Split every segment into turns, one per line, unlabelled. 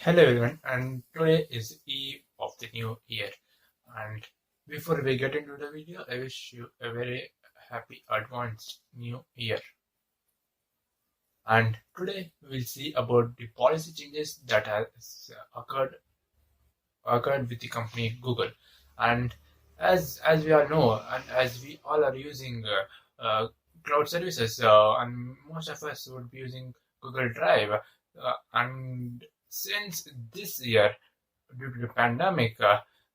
Hello everyone, and today is Eve of the new year. And before we get into the video, I wish you a very happy advanced new year. And today we'll see about the policy changes that has occurred with the company Google. And as we all know, and as we all are using cloud services, and most of us would be using Google Drive, and since this year, due to the pandemic,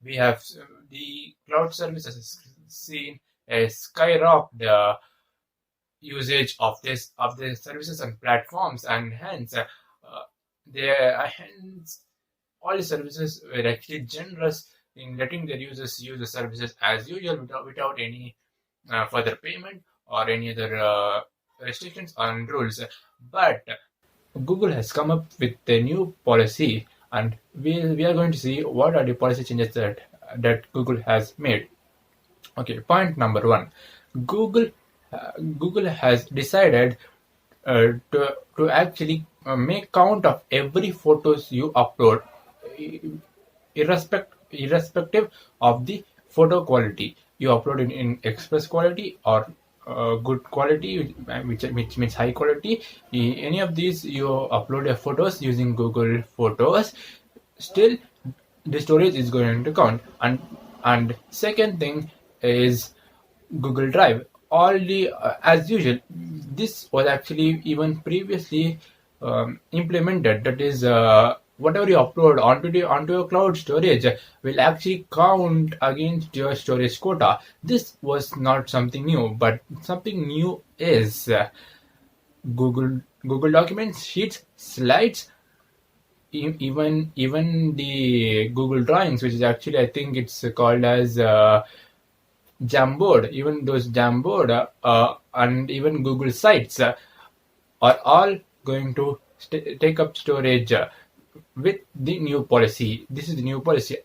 we have the cloud services has seen a skyrocket usage of the services and platforms, and hence, hence all the services were actually generous in letting their users use the services as usual without any further payment or any other restrictions on rules. But Google has come up with a new policy, and we are going to see what are the policy changes that Google has made. Okay, point number one, Google Google has decided to actually make count of every photos you upload, irrespective of the photo quality you upload in express quality or good quality, which means high quality. Any of these you upload your photos using Google Photos, still the storage is going to count. And second thing is Google Drive. All the as usual, this was actually even previously implemented. That is, whatever you upload onto your cloud storage will actually count against your storage quota. This was not something new, but something new is Google Documents, Sheets, Slides, even the Google Drawings, which is actually, I think it's called as Jamboard. Even those Jamboard and even Google Sites are all going to take up storage with the new policy. This is the new policy.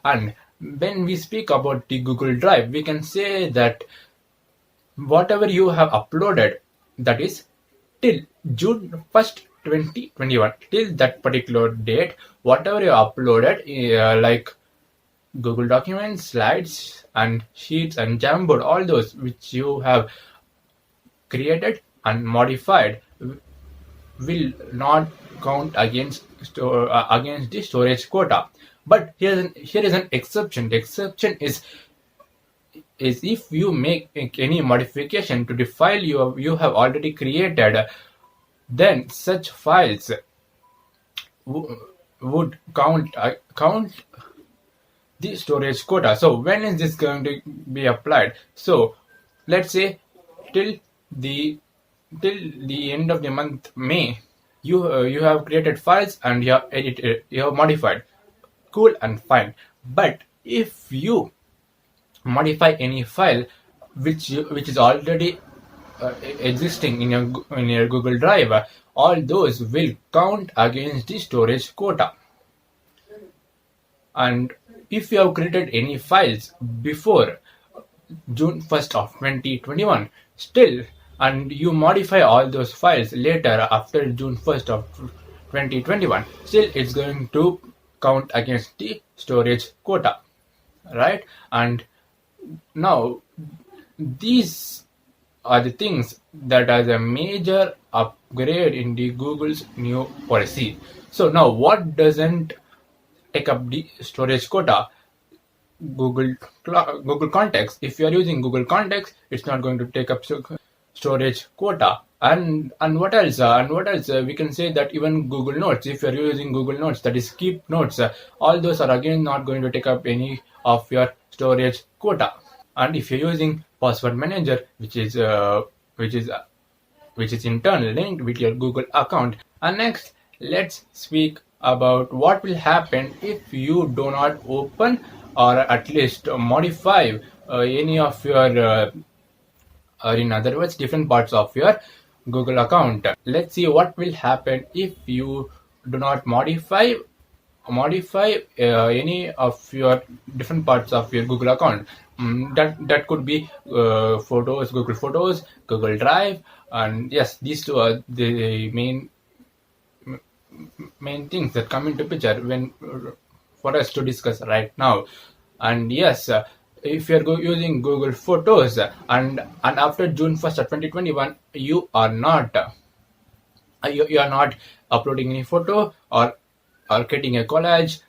And when we speak about the Google Drive, we can say that whatever you have uploaded, that is till June 1st, 2021, till that particular date, whatever you uploaded, like Google Documents, Slides, and Sheets, and Jamboard, all those which you have created and modified, will not count against the storage quota. But here is an exception. The exception is if you make any modification to the file you have already created, then such files would count the storage quota. So when is this going to be applied? So let's say till the end of the month May, you have created files and you have edited, you have modified. Cool and fine. But if you modify any file which is already existing in your Google Drive, all those will count against the storage quota. And if you have created any files before June 1st of 2021, still, and you modify all those files later after June 1st of 2021, still it's going to count against the storage quota, right? And now these are the things that are the major upgrade in the Google's new policy. So now what doesn't take up the storage quota? Google Contacts. If you are using Google Contacts, it's not going to take up storage quota. And what else? We can say that even Google Notes. If you are using Google Notes, that is Keep Notes, all those are again not going to take up any of your storage quota. And if you're using Password Manager, which is internal linked with your Google account. And next, let's speak about what will happen if you do not open or at least modify any of your or in other words different parts of your Google account. Let's see what will happen if you do not modify any of your different parts of your Google account. That could be Photos, Google Photos, Google Drive, and yes, these two are the main things that come into picture when for us to discuss right now. And yes, if you're using Google Photos and after June 1st of 2021, you are not uploading any photo or getting a collage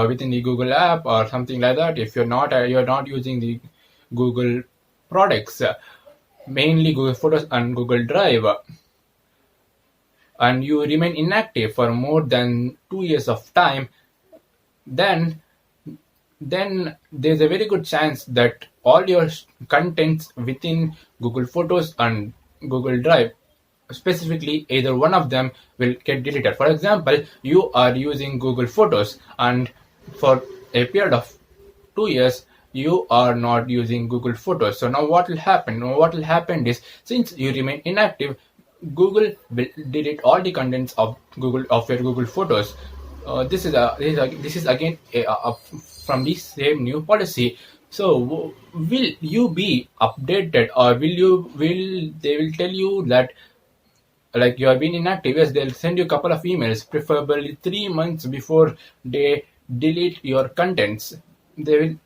within the Google app or something like that. If you're not using the Google products, mainly Google Photos and Google Drive, and you remain inactive for more than 2 years of time, then there's a very good chance that all your contents within Google Photos and Google Drive, specifically either one of them, will get deleted. For example, you are using Google Photos and for a period of 2 years you are not using Google Photos. So now what will happen? Now what will happen is, since you remain inactive, Google will delete all the contents of your Google Photos. This is again from the same new policy. So will you be updated, or will they will tell you that like you have been inactive? Yes, they'll send you a couple of emails, preferably 3 months before they delete your contents. They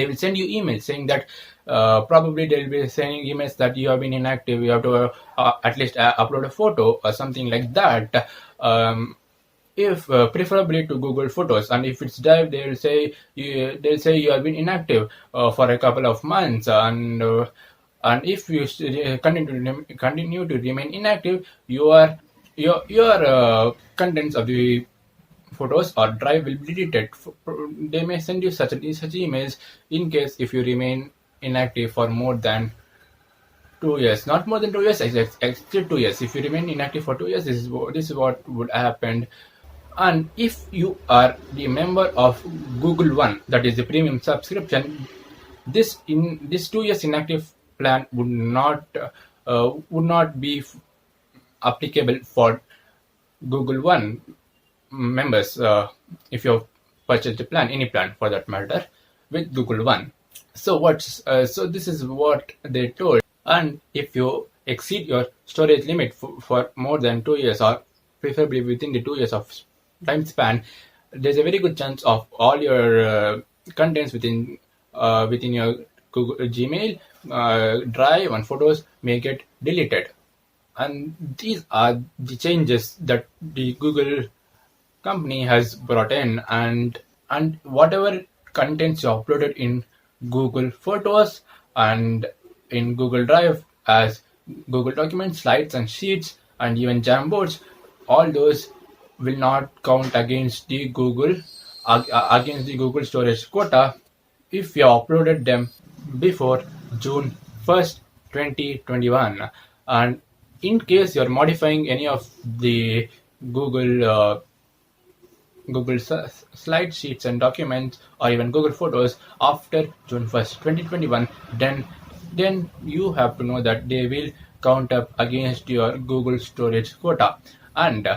will send you emails saying that probably they'll be sending emails that you have been inactive. You have to at least upload a photo or something like that. If preferably to Google Photos, and if it's Drive, they'll say you have been inactive for a couple of months, and if you continue to remain inactive, your contents of the photos or drive will be deleted. They may send you such emails in case if you remain inactive for more than 2 years, not more than 2 years, except 2 years. If you remain inactive for 2 years, this is what would happen. And if you are the member of Google One, that is the premium subscription, this 2 years inactive plan would not be applicable for Google One members if you purchased a plan, any plan for that matter, with Google One. So this is what they told. And if you exceed your storage limit for more than 2 years, or preferably within the 2 years of time span, there's a very good chance of all your contents within your Google Gmail, Drive, and Photos may get deleted. And these are the changes that the Google company has brought in, and whatever contents you uploaded in Google Photos and in Google Drive as Google Documents, Slides, and Sheets, and even Jamboards, all those will not count against the Google storage quota if you uploaded them before June 1st, 2021. And in case you're modifying any of the Google slide sheets and documents, or even Google Photos after June 1st, 2021, then you have to know that they will count up against your Google storage quota. And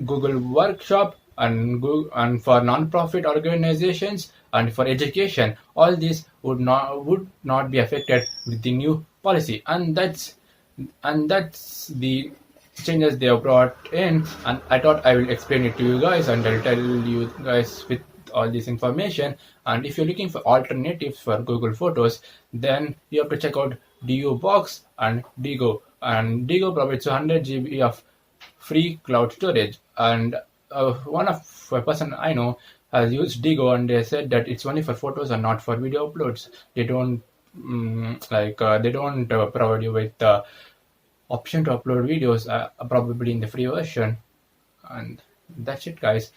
Google Workshop and for non-profit organizations and for education, all these would not be affected with the new policy. And that's the changes they have brought in, and I thought I will explain it to you guys, and I'll tell you guys with all this information. And if you're looking for alternatives for Google Photos, then you have to check out DU Box and Digo. And Digo provides 100 GB of free cloud storage. And one of a person I know has used Digo, and they said that it's only for photos and not for video uploads. They don't provide you with option to upload videos, probably in the free version. And that's it, guys.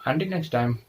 Until next time.